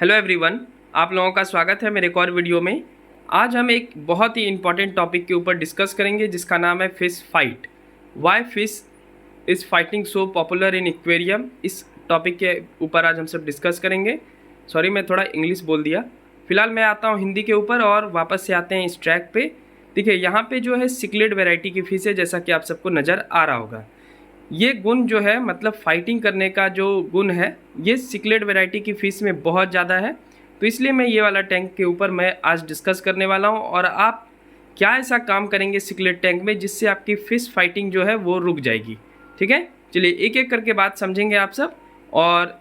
Hello everyone, आप लोगों का स्वागत है मेरे एक और वीडियो में। आज हम एक बहुत ही इम्पॉर्टेंट टॉपिक के ऊपर डिस्कस करेंगे जिसका नाम है fish fight. Why fish is fighting so popular in aquarium. इस टॉपिक के ऊपर आज हम सब डिस्कस करेंगे। सॉरी, मैं थोड़ा इंग्लिश बोल दिया। फिलहाल मैं आता हूँ हिंदी के ऊपर और वापस से आते हैं इस ट्रैक पे। देखिए, यहाँ पे जो है सिक्लेड वेराइटी की फिश है, जैसा कि आप सबको नज़र आ रहा होगा। ये गुण जो है, मतलब फाइटिंग करने का जो गुण है, ये सिक्लेड वैरायटी की फ़िश में बहुत ज़्यादा है। तो इसलिए मैं ये वाला टैंक के ऊपर मैं आज डिस्कस करने वाला हूँ और आप क्या ऐसा काम करेंगे सिक्लेड टैंक में जिससे आपकी फ़िश फाइटिंग जो है वो रुक जाएगी। ठीक है, चलिए एक एक करके बात समझेंगे आप सब। और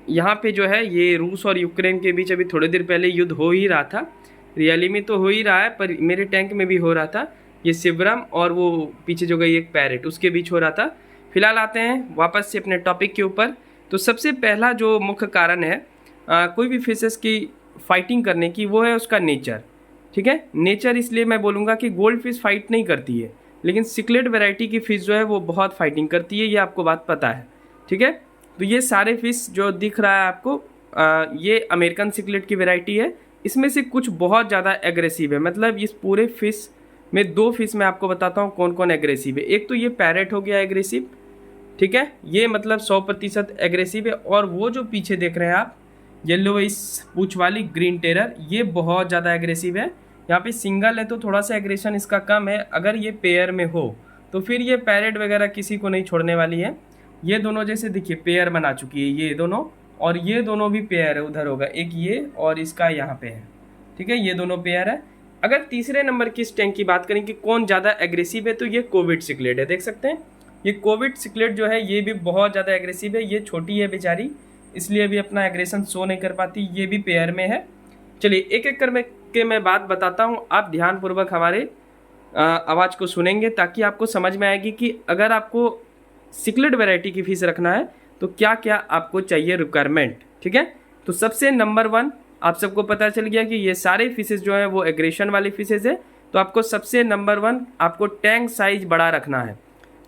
यहाँ पे जो है ये रूस और यूक्रेन के बीच अभी थोड़ी देर पहले युद्ध हो ही रहा था। रियली में तो हो ही रहा है, पर मेरे टैंक में भी हो रहा था। ये सिब्रम और वो पीछे जो गई एक पैरेट, उसके बीच हो रहा था। फिलहाल आते हैं वापस से अपने टॉपिक के ऊपर। तो सबसे पहला जो मुख्य कारण है कोई भी फिशेस की फाइटिंग करने की, वो है उसका नेचर। ठीक है, नेचर इसलिए मैं बोलूँगा कि गोल्ड फिश फाइट नहीं करती है, लेकिन सिक्लेड वैरायटी की फ़िश जो है वो बहुत फाइटिंग करती है, ये आपको बात पता है। ठीक है, तो ये सारे फिश जो दिख रहा है आपको, ये अमेरिकन सिक्लेड की वैरायटी है। इसमें से कुछ बहुत ज़्यादा एग्रेसिव है, मतलब इस पूरे फिश में दो फिश मैं आपको बताता हूँ कौन कौन एग्रेसिव है। एक तो ये पैरेट हो गया एग्रेसिव, ठीक है, ये मतलब 100% एग्रेसिव है। और वो जो पीछे देख रहे हैं आप, येलो इस पूंछ वाली ग्रीन टेरर, ये बहुत ज़्यादा एग्रेसिव है। यहाँ पे सिंगल है तो थोड़ा सा एग्रेशन इसका कम है, अगर ये पेयर में हो तो फिर ये पैरेट वगैरह किसी को नहीं छोड़ने वाली है। ये दोनों जैसे देखिए पेयर बना चुकी है ये दोनों, और ये दोनों भी पेयर है, उधर होगा एक ये और इसका यहाँ पे है। ठीक है, ये दोनों पेयर है। अगर तीसरे नंबर की इस टैंक की बात करें कि कौन ज़्यादा एग्रेसिव है, तो ये कोविड सिक्लेड है। देख सकते हैं ये कोविड सिक्लेड जो है ये भी बहुत ज़्यादा एग्रेसिव है। ये छोटी है बेचारी, इसलिए अभी अपना एग्रेशन शो नहीं कर पाती। ये भी पेयर में है। चलिए एक एक करके मैं बात बताता हूँ, आप ध्यानपूर्वक हमारे आवाज़ को सुनेंगे ताकि आपको समझ में आएगी कि अगर आपको सिक्लेड वैरायटी की फिश रखना है तो क्या क्या आपको चाहिए रिक्वायरमेंट। ठीक है, तो सबसे नंबर 1, आप सबको पता चल गया कि ये सारे फिशेस जो है वो एग्रेशन वाली फिशेस है। तो आपको सबसे नंबर 1 आपको टैंक साइज बड़ा रखना है,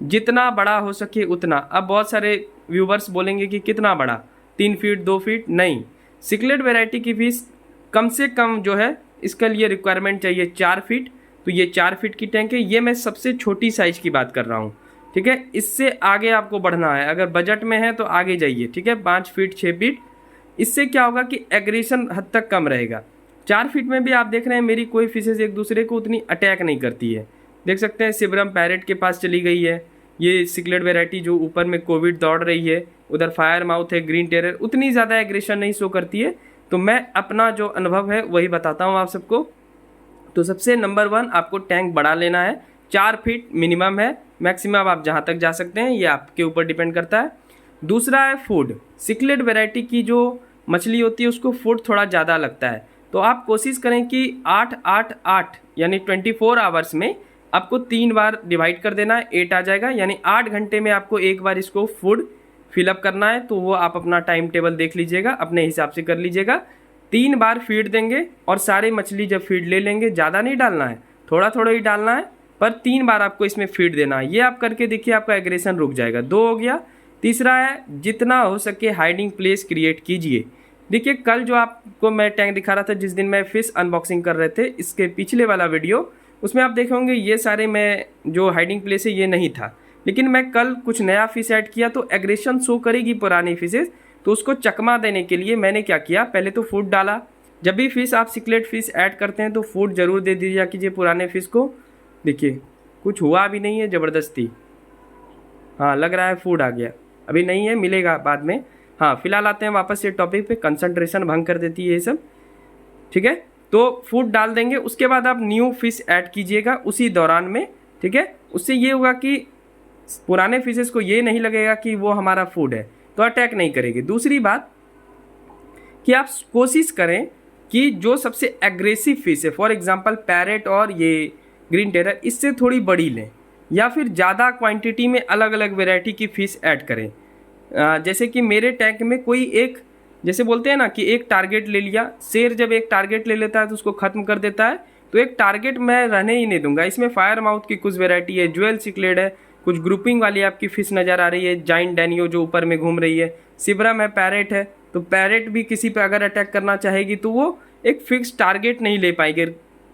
जितना बड़ा हो सके उतना। अब बहुत सारे व्यूवर्स बोलेंगे कि कितना बड़ा, 3 फीट 2 फीट? नहीं, सिक्लेड वैरायटी की फिश कम से कम जो है इसके लिए रिक्वायरमेंट चाहिए 4 फीट। तो ये 4 फीट की टैंक है। ये मैं सबसे छोटी साइज की बात कर रहा हूँ। ठीक है, इससे आगे आपको बढ़ना है, अगर बजट में है तो आगे जाइए। ठीक है, 5 फीट 6 फीट, इससे क्या होगा कि एग्रेशन हद तक कम रहेगा। 4 फीट में भी आप देख रहे हैं मेरी कोई फिशेज एक दूसरे को उतनी अटैक नहीं करती है। देख सकते हैं सिब्रम पैरेट के पास चली गई है। ये सिक्लेड वैरायटी जो ऊपर में कोविड दौड़ रही है, उधर फायर माउथ है ग्रीन टेरर, उतनी ज़्यादा एग्रेशन नहीं शो करती है। तो मैं अपना जो अनुभव है वही बताता हूँ आप सबको। तो सबसे नंबर 1 आपको टैंक बड़ा लेना है, 4 फीट मिनिमम है, मैक्सिमम आप जहाँ तक जा सकते हैं, ये आपके ऊपर डिपेंड करता है। दूसरा है फूड। सिक्लेड वैरायटी की जो मछली होती है उसको फूड थोड़ा ज़्यादा लगता है, तो आप कोशिश करें कि 8-8-8 यानी 24 आवर्स में आपको 3 बार डिवाइड कर देना है, 8 आ जाएगा, यानी 8 घंटे में आपको एक बार इसको फूड फिलअप करना है। तो वो आप अपना टाइम टेबल देख लीजिएगा, अपने हिसाब से कर लीजिएगा। 3 बार फीड देंगे और सारे मछली जब फीड ले लेंगे, ज़्यादा नहीं डालना है, थोड़ा थोड़ा ही डालना है, पर 3 बार आपको इसमें फीड देना है। ये आप करके देखिए, आपका एग्रेशन रुक जाएगा। 2 हो गया। तीसरा है जितना हो सके हाइडिंग प्लेस क्रिएट कीजिए। देखिए कल जो आपको मैं टैंक दिखा रहा था, जिस दिन मैं फिश अनबॉक्सिंग कर रहे थे, इसके पिछले वाला वीडियो, उसमें आप देखे होंगे ये सारे मैं जो हाइडिंग प्लेस है ये नहीं था, लेकिन मैं कल कुछ नया फिश ऐड किया तो एग्रेशन शो करेगी पुरानी फिशेज। तो उसको चकमा देने के लिए मैंने क्या किया, पहले तो फूड डाला। जब भी फिश आप सिक्लेड फिश ऐड करते हैं तो फूड जरूर दे दीजिए कीजिए पुराने फिश को। देखिए कुछ हुआ भी नहीं है ज़बरदस्ती, हाँ लग रहा है फूड आ गया, अभी नहीं है, मिलेगा बाद में। हाँ, फिलहाल आते हैं वापस से टॉपिक पे, कंसंट्रेशन भंग कर देती है ये सब। ठीक है, तो फूड डाल देंगे, उसके बाद आप न्यू फिश ऐड कीजिएगा उसी दौरान में। ठीक है, उससे ये होगा कि पुराने फिशेस को ये नहीं लगेगा कि वो हमारा फूड है, तो अटैक नहीं करेगी। दूसरी बात कि आप कोशिश करें कि जो सबसे एग्रेसिव फिश है, फॉर एग्जांपल पैरेट और ये ग्रीन टेरर, इससे थोड़ी बड़ी लें, या फिर ज़्यादा क्वांटिटी में अलग अलग वैरायटी की फ़िश ऐड करें। जैसे कि मेरे टैंक में कोई एक, जैसे बोलते हैं ना कि एक टारगेट ले लिया, शेर जब एक टारगेट ले लेता है तो उसको ख़त्म कर देता है, तो एक टारगेट मैं रहने ही नहीं दूंगा। इसमें फायर माउथ की कुछ वैरायटी है, ज्वेल सिक्लेड है, कुछ ग्रुपिंग वाली आपकी फ़िश नज़र आ रही है, जाइंट डैनियो जो ऊपर में घूम रही है, सिब्रम है, पैरेट है, तो पैरेट भी किसी पे अगर अटैक करना चाहेगी तो वो एक फिक्स टारगेट नहीं ले पाएगी,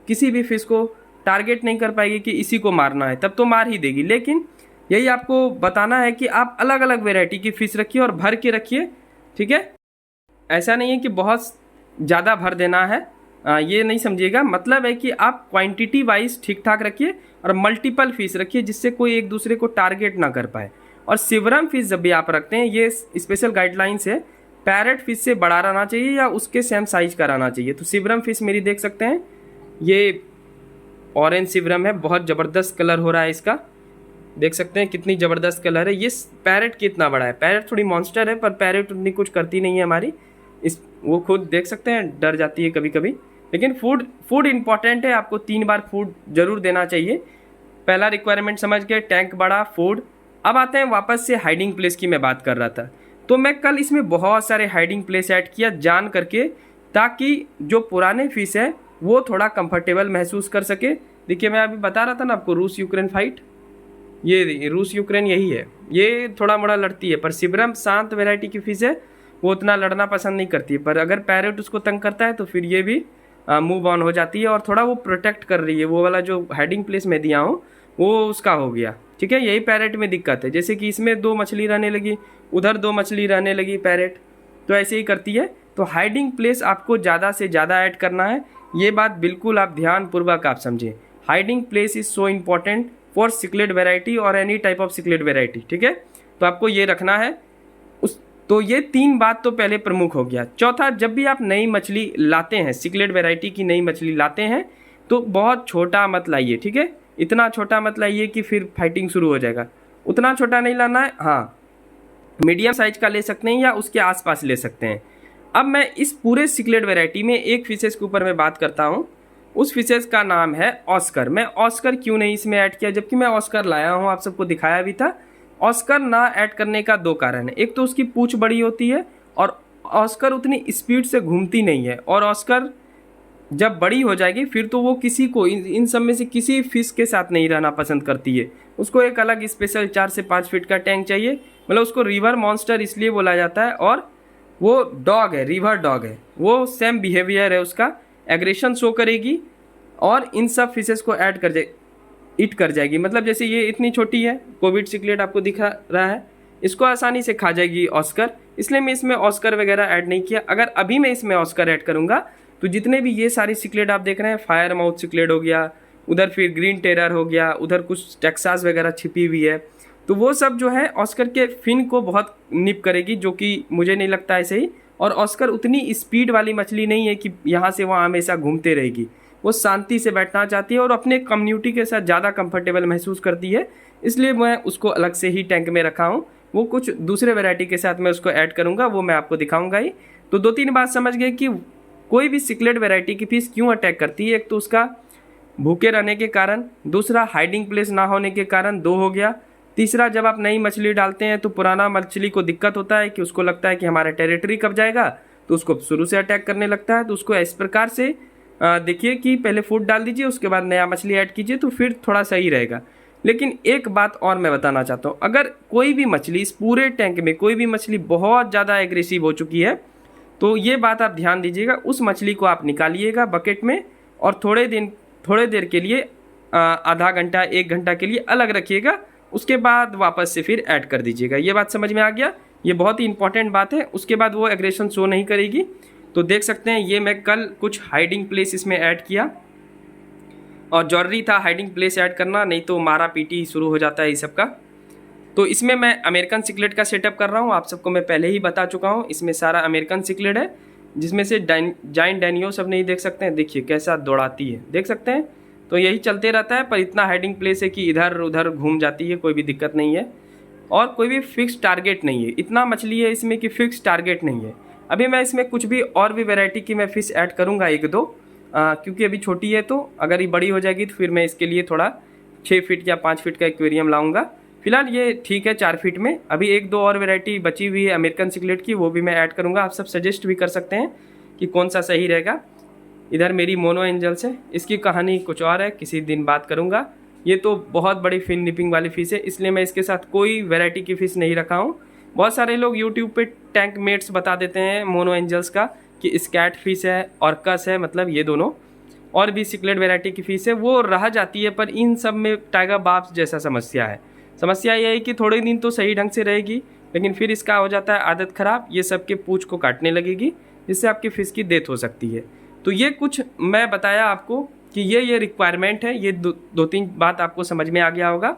किसी भी फिश को टारगेट नहीं कर पाएगी कि इसी को मारना है, तब तो मार ही देगी। लेकिन यही आपको बताना है कि आप अलग अलग वेराइटी की फ़िश रखिए और भर के रखिए, ठीक है। ऐसा नहीं है कि बहुत ज़्यादा भर देना है, ये नहीं समझिएगा। मतलब है कि आप क्वांटिटी वाइज ठीक ठाक रखिए और मल्टीपल फिश रखिए जिससे कोई एक दूसरे को टारगेट ना कर पाए। और सिवरम फिश जब भी आप रखते हैं, ये स्पेशल गाइडलाइंस है, पैरेट फिश से बड़ा रहना चाहिए या उसके सेम साइज का रहना चाहिए। तो सिवरम फिश मेरी देख सकते हैं, ये ऑरेंज सिवरम है, बहुत ज़बरदस्त कलर हो रहा है इसका, देख सकते हैं कितनी ज़बरदस्त कलर है। ये पैरेट कितना बड़ा है, पैरेट थोड़ी मॉन्स्टर है पर पैरेट उतनी कुछ करती नहीं है हमारी, इस वो खुद देख सकते हैं डर जाती है कभी कभी। लेकिन फूड इंपॉर्टेंट है, आपको 3 बार फूड जरूर देना चाहिए। पहला रिक्वायरमेंट समझ गए, टैंक बड़ा, फूड। अब आते हैं वापस से हाइडिंग प्लेस की मैं बात कर रहा था। तो मैं कल इसमें बहुत सारे हाइडिंग प्लेस ऐड किया जान करके, ताकि जो पुराने फिश है वो थोड़ा कंफर्टेबल महसूस कर सके। देखिए मैं अभी बता रहा था ना आपको, रूस यूक्रेन फाइट, ये रूस यूक्रेन यही है, ये थोड़ा मोड़ा लड़ती है, पर सिवरम शांत वैरायटी की फिश है, वो उतना लड़ना पसंद नहीं करती है। पर अगर पैरेट उसको तंग करता है तो फिर ये भी मूव ऑन हो जाती है और थोड़ा वो प्रोटेक्ट कर रही है। वो वाला जो हाइडिंग प्लेस मैं दिया हूँ वो उसका हो गया, ठीक है। यही पैरेट में दिक्कत है, जैसे कि इसमें 2 मछली रहने लगी, उधर 2 मछली रहने लगी पैरेट, तो ऐसे ही करती है। तो हाइडिंग प्लेस आपको ज़्यादा से ज़्यादा ऐड करना है, ये बात बिल्कुल आप ध्यानपूर्वक आप समझें। Hiding place is so important for cichlid variety और any type of cichlid variety, ठीक है। तो आपको ये रखना है। तो ये 3 बात तो पहले प्रमुख हो गया। चौथा, जब भी आप नई मछली लाते हैं, सिक्लेड वेराइटी की नई मछली लाते हैं, तो बहुत छोटा मत लाइए, ठीक है। इतना छोटा मत लाइए कि फिर फाइटिंग शुरू हो जाएगा, उतना छोटा नहीं लाना है। हाँ, मीडियम साइज का ले सकते हैं या उसके आसपास ले सकते हैं। अब मैं इस पूरे सिक्लेड वेराइटी में एक फिशेस के ऊपर मैं बात करता हूँ, उस फिशेस का नाम है ऑस्कर। मैं ऑस्कर क्यों नहीं इसमें ऐड किया, जबकि मैं ऑस्कर लाया हूँ, आप सबको दिखाया भी था। ऑस्कर ना ऐड करने का 2 कारण है। एक तो उसकी पूंछ बड़ी होती है और ऑस्कर उतनी स्पीड से घूमती नहीं है, और ऑस्कर जब बड़ी हो जाएगी फिर तो वो किसी को इन सब में से किसी फिश के साथ नहीं रहना पसंद करती है। उसको एक अलग स्पेशल 4 से 5 फीट का टैंक चाहिए। मतलब उसको रिवर मॉन्स्टर इसलिए बोला जाता है, और वो डॉग है, रिवर डॉग है, वो सेम बिहेवियर है उसका, एग्रेशन शो करेगी और इन सब फिशेस को ऐड कर जाएगी। मतलब जैसे ये इतनी छोटी है, कोविड सिक्लेट आपको दिख रहा है, इसको आसानी से खा जाएगी ऑस्कर, इसलिए मैं इसमें ऑस्कर वगैरह ऐड नहीं किया। अगर अभी मैं इसमें ऑस्कर ऐड करूँगा तो जितने भी ये सारी सिक्लेट आप देख रहे हैं, फायर माउथ सिक्लेट हो गया, उधर फिर ग्रीन टेरर हो गया, उधर कुछ टेक्सास वगैरह छिपी हुई है, तो वो सब जो है ऑस्कर के फिन को बहुत निप करेगी, जो कि मुझे नहीं लगता ऐसे ही। और ऑस्कर उतनी स्पीड वाली मछली नहीं है कि यहाँ से वहाँ हमेशा घूमते रहेगी, वो शांति से बैठना चाहती है और अपने कम्युनिटी के साथ ज़्यादा कंफर्टेबल महसूस करती है, इसलिए मैं उसको अलग से ही टैंक में रखा हूँ। वो कुछ दूसरे वैरायटी के साथ मैं उसको ऐड करूँगा, वो मैं आपको दिखाऊँगा ही। तो 2-3 बात समझ गए कि कोई भी सिक्लेट वैरायटी की फिश क्यों अटैक करती है। एक तो उसका भूखे रहने के कारण, दूसरा हाइडिंग प्लेस ना होने के कारण, 2 हो गया। तीसरा, जब आप नई मछली डालते हैं तो पुराना मछली को दिक्कत होता है कि उसको लगता है कि हमारा टेरिटरी कब जाएगा, तो उसको शुरू से अटैक करने लगता है। तो उसको इस प्रकार से देखिए कि पहले फूड डाल दीजिए, उसके बाद नया मछली ऐड कीजिए, तो फिर थोड़ा सही रहेगा। लेकिन एक बात और मैं बताना चाहता हूँ, अगर कोई भी मछली, इस पूरे टैंक में कोई भी मछली बहुत ज़्यादा एग्रेसिव हो चुकी है, तो ये बात आप ध्यान दीजिएगा, उस मछली को आप निकालिएगा बकेट में और थोड़े देर के लिए आधा घंटा 1 घंटा के लिए अलग रखिएगा, उसके बाद वापस से फिर ऐड कर दीजिएगा। ये बात समझ में आ गया, ये बहुत ही इंपॉर्टेंट बात है। उसके बाद वो एग्रेशन शो नहीं करेगी। तो देख सकते हैं ये मैं कल कुछ हाइडिंग प्लेस इसमें ऐड किया, और जरूरी था हाइडिंग प्लेस ऐड करना, नहीं तो मारा पीटी शुरू हो जाता है इस सब का। तो इसमें मैं अमेरिकन सिक्लेट का सेटअप कर रहा हूँ, आप सबको मैं पहले ही बता चुका हूँ। इसमें सारा अमेरिकन सिक्लेट है, जिसमें से जाइंट डैनियो सब नहीं देख सकते हैं, देखिए कैसा दौड़ाती है, देख सकते हैं। तो यही चलते रहता है, पर इतना हाइडिंग प्लेस है कि इधर उधर घूम जाती है, कोई भी दिक्कत नहीं है और कोई भी फिक्स टारगेट नहीं है। इतना मछली है इसमें कि फिक्स टारगेट नहीं है। अभी मैं इसमें कुछ भी और भी वैरायटी की मैं फ़िश ऐड करूँगा 1-2, क्योंकि अभी छोटी है, तो अगर ये बड़ी हो जाएगी तो फिर मैं इसके लिए थोड़ा 6 फीट या 5 फीट का एक्वेरियम लाऊंगा। फिलहाल ये ठीक है 4 फीट में। अभी 1-2 और वैरायटी बची हुई है अमेरिकन सिक्लेट की, वो भी मैं ऐड करूँगा। आप सब सजेस्ट भी कर सकते हैं कि कौन सा सही रहेगा। इधर मेरी मोनो एंजल्स है, इसकी कहानी कुछ और है, किसी दिन बात करूँगा। ये तो बहुत बड़ी फिन निपिंग वाली फ़िश है, इसलिए मैं इसके साथ कोई वैरायटी की फ़िश नहीं रखा हूँ। बहुत सारे लोग यूट्यूब पे टैंक मेट्स बता देते हैं मोनो एंजल्स का कि स्कैट फिश है, ऑर्कस है, मतलब ये दोनों, और भी सिक्लेट वैरायटी की फिश है वो रह जाती है। पर इन सब में टाइगर बार्ब्स जैसा समस्या है। समस्या ये है कि थोड़े दिन तो सही ढंग से रहेगी, लेकिन फिर इसका हो जाता है आदत ख़राब, ये सब के पूँछ को काटने लगेगी, जिससे आपकी फ़िश की डेथ हो सकती है। तो ये कुछ मैं बताया आपको कि ये रिक्वायरमेंट है। ये दो तीन बात आपको समझ में आ गया होगा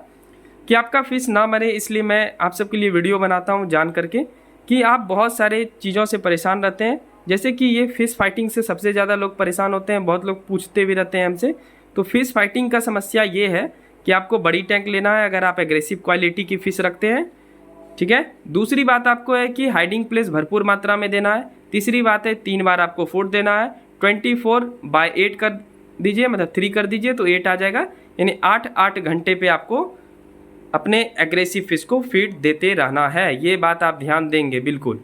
कि आपका फ़िश ना मरे, इसलिए मैं आप सबके लिए वीडियो बनाता हूँ जान करके कि आप बहुत सारे चीज़ों से परेशान रहते हैं। जैसे कि ये फ़िश फाइटिंग से सबसे ज़्यादा लोग परेशान होते हैं, बहुत लोग पूछते भी रहते हैं हमसे। तो फ़िश फाइटिंग का समस्या ये है कि आपको बड़ी टैंक लेना है अगर आप एग्रेसिव क्वालिटी की फ़िश रखते हैं, ठीक है। दूसरी बात आपको है कि हाइडिंग प्लेस भरपूर मात्रा में देना है। तीसरी बात है 3 बार आपको फूड देना है। 24/8 कर दीजिए, मतलब 3 कर दीजिए तो 8 आ जाएगा, यानी 8 घंटे पे आपको अपने एग्रेसिव फिश को फीड देते रहना है। ये बात आप ध्यान देंगे बिल्कुल,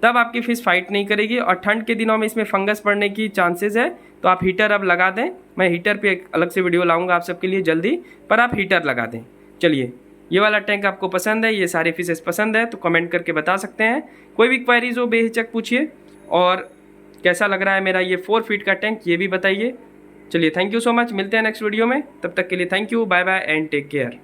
तब आपकी फ़िश फाइट नहीं करेगी। और ठंड के दिनों में इसमें फंगस पड़ने की चांसेस है, तो आप हीटर अब लगा दें। मैं हीटर पे एक अलग से वीडियो लाऊंगा आप सबके लिए जल्दी, पर आप हीटर लगा दें। चलिए, ये वाला टैंक आपको पसंद है, ये सारे फिशेस पसंद है तो कमेंट करके बता सकते हैं। कोई भी क्वेरीज हो बेहिचक पूछिए, और कैसा लग रहा है मेरा ये 4 फीट का टैंक ये भी बताइए। चलिए, थैंक यू सो मच, मिलते हैं नेक्स्ट वीडियो में, तब तक के लिए thank you, bye bye and take care.